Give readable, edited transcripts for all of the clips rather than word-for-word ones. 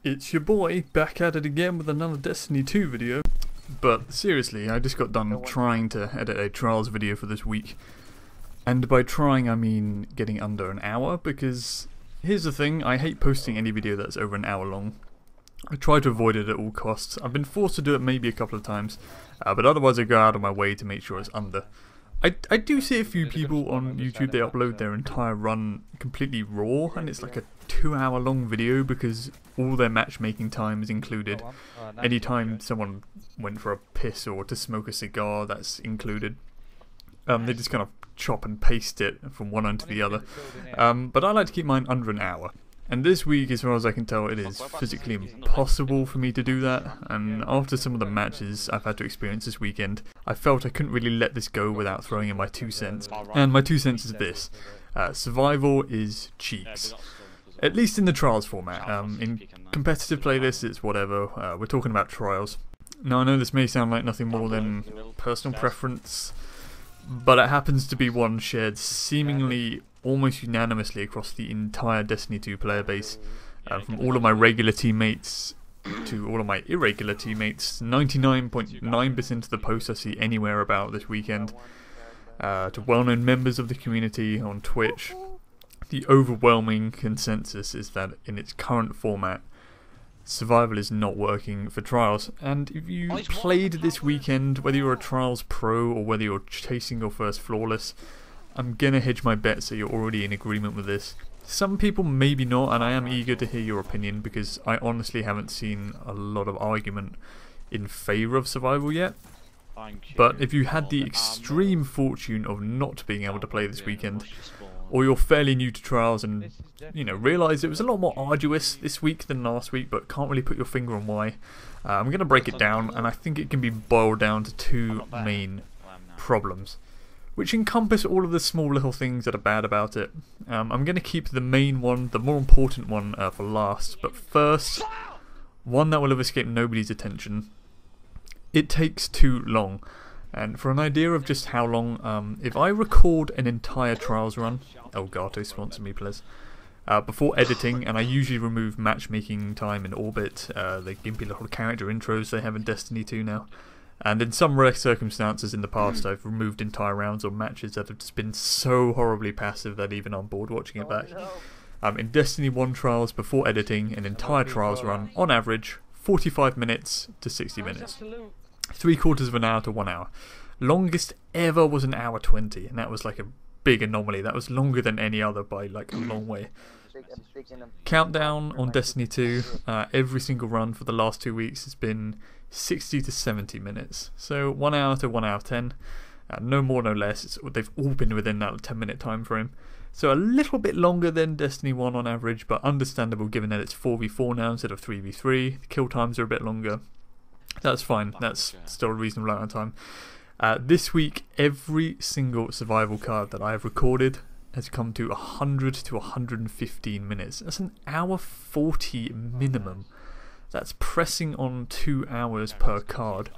It's your boy, back at it again with another Destiny 2 video. But seriously, I just got done trying to edit a Trials video for this week. And by trying, I mean getting under an hour, because here's the thing, I hate posting any video that's over an hour long. I try to avoid it at all costs. I've been forced to do it maybe a couple of times, but otherwise I go out of my way to make sure it's under. I do see a few people on YouTube, they upload their entire run completely raw, and it's like a 2-hour long video because all their matchmaking time is included. Anytime someone went for a piss or to smoke a cigar, that's included. They just kind of chop and paste it from one end to the other. But I like to keep mine under an hour. And this week, as far as I can tell, it is physically impossible for me to do that, and after some of the matches I've had to experience this weekend, I felt I couldn't really let this go without throwing in my 2 cents. And my 2 cents is this. Survival is cheeks. At least in the Trials format. In competitive playlists, it's whatever. We're talking about Trials. Now I know this may sound like nothing more than personal preference, but it happens to be one shared seemingly almost unanimously across the entire Destiny 2 player base, from all of my regular teammates to all of my irregular teammates. 99.9% of the posts I see anywhere about this weekend, to well-known members of the community on Twitch, the overwhelming consensus is that in its current format, survival is not working for Trials. And if you played this weekend, whether you're a Trials pro or whether you're chasing your first flawless, I'm gonna hedge my bets that you're already in agreement with this. Some people maybe not, and I am eager to hear your opinion because I honestly haven't seen a lot of argument in favour of survival yet. But if you had the extreme fortune of not being able to play this weekend, or you're fairly new to Trials and, you know, realise it was a lot more arduous this week than last week, but can't really put your finger on why, I'm going to break it down, and I think it can be boiled down to 2 main problems, which encompass all of the small little things that are bad about it. I'm going to keep the main one, the more important one, for last, but first, one that will have escaped nobody's attention. It takes too long. And for an idea of just how long, if I record an entire Trials run, Elgato sponsor me please, before editing, and I usually remove matchmaking time in Orbit, the gimpy little character intros they have in Destiny 2 now, and in some rare circumstances in the past I've removed entire rounds or matches that have just been so horribly passive that even I'm bored watching it back. In Destiny 1 Trials, before editing, an entire Trials run, on average, 45 minutes to 60 minutes. 3/4 of an hour to 1 hour. Longest ever was an hour 20, and that was like a big anomaly. That was longer than any other by like a long way. Countdown on Destiny 2, every single run for the last 2 weeks has been 60 to 70 minutes. So 1 hour to 1 hour 10, no more no less. They've all been within that 10-minute time frame. So a little bit longer than Destiny 1 on average, but understandable given that it's 4v4 now instead of 3v3. The kill times are a bit longer. That's fine, that's still a reasonable amount of time. This week, every single survival card that I have recorded has come to 100 to 115 minutes. That's an hour 40 minimum. That's pressing on 2 hours per card.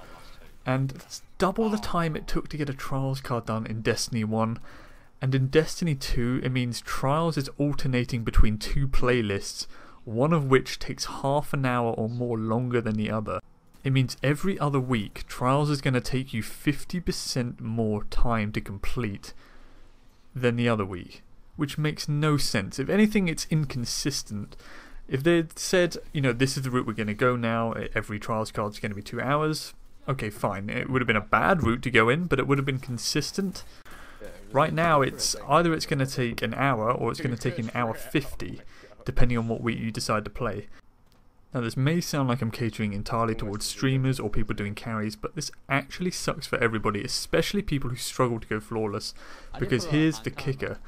And that's double the time it took to get a Trials card done in Destiny 1. And in Destiny 2, it means Trials is alternating between 2 playlists, one of which takes half an hour or more longer than the other. It means every other week, Trials is going to take you 50% more time to complete than the other week, which makes no sense. If anything, it's inconsistent. If they'd said, you know, this is the route we're going to go now, every Trials card is going to be 2 hours, okay, fine. It would have been a bad route to go in, but it would have been consistent. Right now, it's either it's going to take an hour or it's going to take an hour 50, depending on what week you decide to play. Now this may sound like I'm catering entirely towards streamers or people doing carries, but this actually sucks for everybody, especially people who struggle to go flawless, because here's the kicker,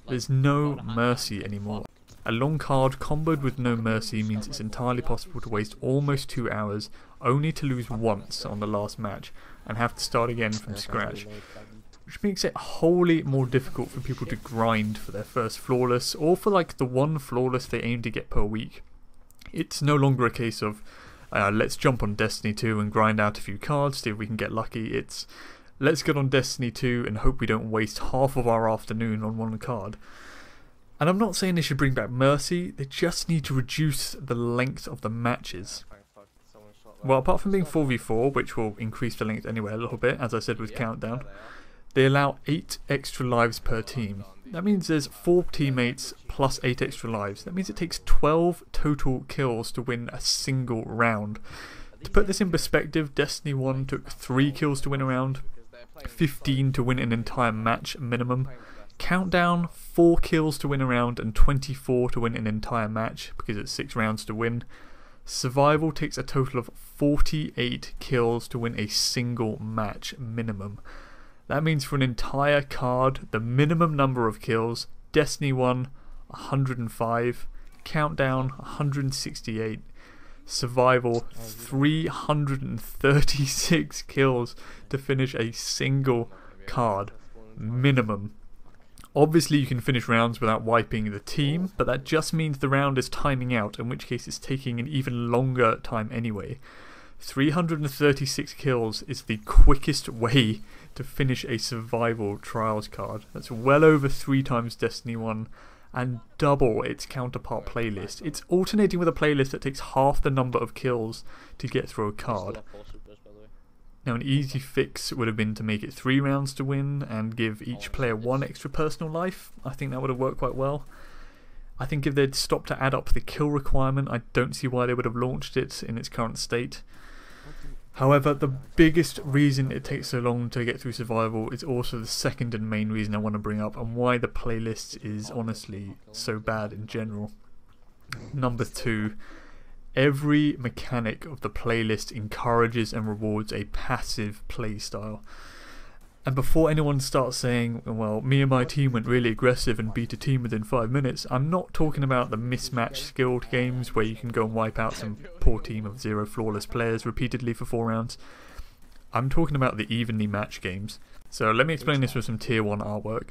there's no mercy anymore. A long card comboed with no mercy means it's entirely possible to waste almost 2 hours only to lose once on the last match and have to start again from scratch, which makes it wholly more difficult for people to grind for their first flawless or for like the one flawless they aim to get per week. It's no longer a case of let's jump on Destiny 2 and grind out a few cards, see if we can get lucky. It's let's get on Destiny 2 and hope we don't waste half of our afternoon on one card. And I'm not saying they should bring back Mercy, they just need to reduce the length of the matches. Well, apart from being 4v4, which will increase the length anyway a little bit, as I said with Countdown, they allow 8 extra lives per team. That means there's 4 teammates plus 8 extra lives. That means it takes 12 total kills to win a single round. To put this in perspective, Destiny 1 took 3 kills to win a round, 15 to win an entire match minimum. Countdown, 4 kills to win a round and 24 to win an entire match because it's 6 rounds to win. Survival takes a total of 48 kills to win a single match minimum. That means for an entire card, the minimum number of kills, Destiny 1, 105, Countdown, 168, Survival, 336 kills to finish a single card, minimum. Obviously you can finish rounds without wiping the team, but that just means the round is timing out, in which case it's taking an even longer time anyway. 336 kills is the quickest way to finish a survival trials card. That's well over 3 times Destiny 1 and double its counterpart playlist. It's alternating with a playlist that takes half the number of kills to get through a card. Now an easy fix would have been to make it 3 rounds to win and give each player 1 extra personal life. I think that would have worked quite well. I think if they'd stopped to add up the kill requirement, I don't see why they would have launched it in its current state. However, the biggest reason it takes so long to get through survival is also the second and main reason I want to bring up, and why the playlist is honestly so bad in general. Number 2. Every mechanic of the playlist encourages and rewards a passive playstyle. And before anyone starts saying, well, me and my team went really aggressive and beat a team within 5 minutes, I'm not talking about the mismatched skilled games where you can go and wipe out some poor team of 0 flawless players repeatedly for 4 rounds. I'm talking about the evenly matched games. So let me explain this with some tier 1 artwork.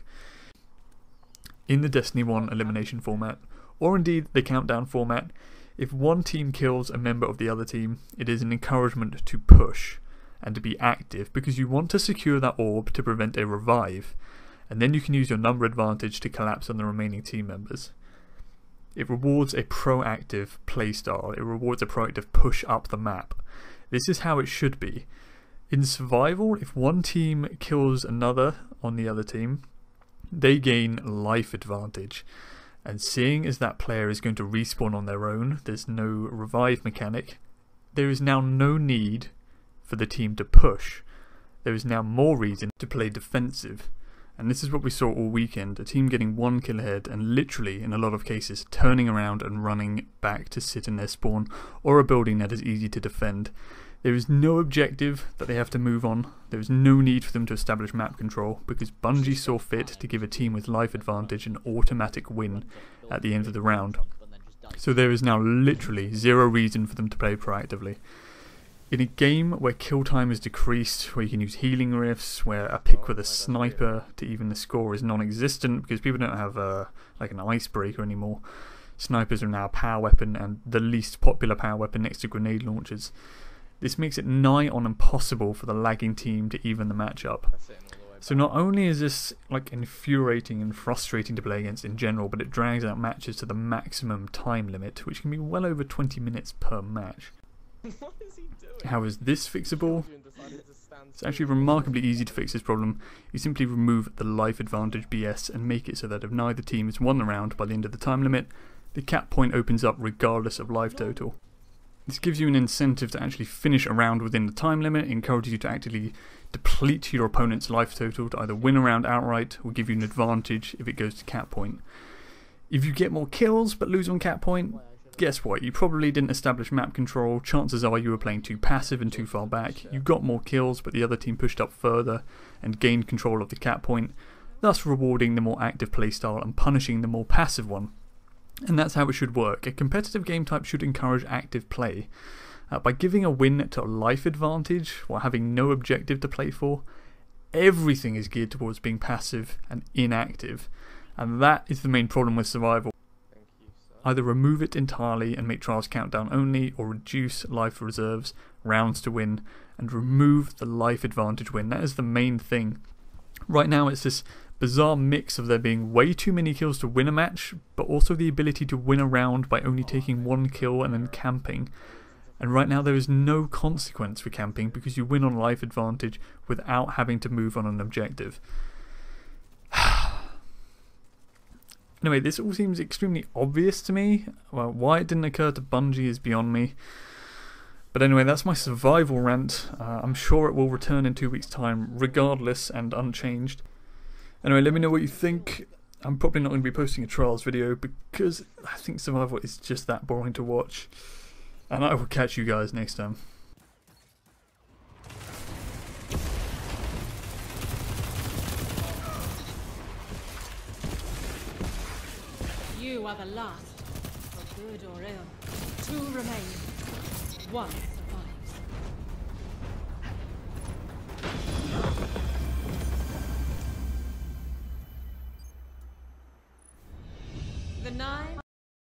In the Destiny 1 elimination format, or indeed the Countdown format, if one team kills a member of the other team, it is an encouragement to push and to be active, because you want to secure that orb to prevent a revive, and then you can use your number advantage to collapse on the remaining team members. It rewards a proactive playstyle, it rewards a proactive push up the map. This is how it should be. In survival, if one team kills another on the other team, they gain life advantage. And seeing as that player is going to respawn on their own, there's no revive mechanic, there is now no need for the team to push. There is now more reason to play defensive. And this is what we saw all weekend, a team getting 1 kill ahead and literally, in a lot of cases, turning around and running back to sit in their spawn or a building that is easy to defend. There is no objective that they have to move on. There is no need for them to establish map control, because Bungie saw fit to give a team with life advantage an automatic win at the end of the round. So there is now literally 0 reason for them to play proactively. In a game where kill time is decreased, where you can use healing rifts, where a pick with a sniper to even the score is non-existent because people don't have like an icebreaker anymore. Snipers are now a power weapon and the least popular power weapon next to grenade launchers. This makes it nigh on impossible for the lagging team to even the matchup. So not only is this like infuriating and frustrating to play against in general, but it drags out matches to the maximum time limit, which can be well over 20 minutes per match. What is he doing? How is this fixable? It's actually remarkably easy to fix this problem. You simply remove the life advantage BS and make it so that if neither team has won the round by the end of the time limit, the cap point opens up regardless of life total. This gives you an incentive to actually finish a round within the time limit, encourages you to actively deplete your opponent's life total to either win a round outright or give you an advantage if it goes to cap point. If you get more kills but lose on cap point, guess what? You probably didn't establish map control, chances are you were playing too passive and too far back. You got more kills but the other team pushed up further and gained control of the cap point, thus rewarding the more active playstyle and punishing the more passive one. And that's how it should work. A competitive game type should encourage active play. By giving a win to a life advantage while having no objective to play for, everything is geared towards being passive and inactive. And that is the main problem with survival. Either remove it entirely and make trials countdown only, or reduce life reserves, rounds to win, and remove the life advantage win. That is the main thing. Right now it's this bizarre mix of there being way too many kills to win a match, but also the ability to win a round by only taking one kill and then camping. And right now there is no consequence for camping because you win on life advantage without having to move on an objective. Anyway, this all seems extremely obvious to me. Well, why it didn't occur to Bungie is beyond me. But anyway, that's my survival rant. I'm sure it will return in 2 weeks' time, regardless and unchanged. Anyway, let me know what you think. I'm probably not going to be posting a Trials video because I think survival is just that boring to watch. And I will catch you guys next time. You are the last, for good or ill. 2 remain. 1 survives.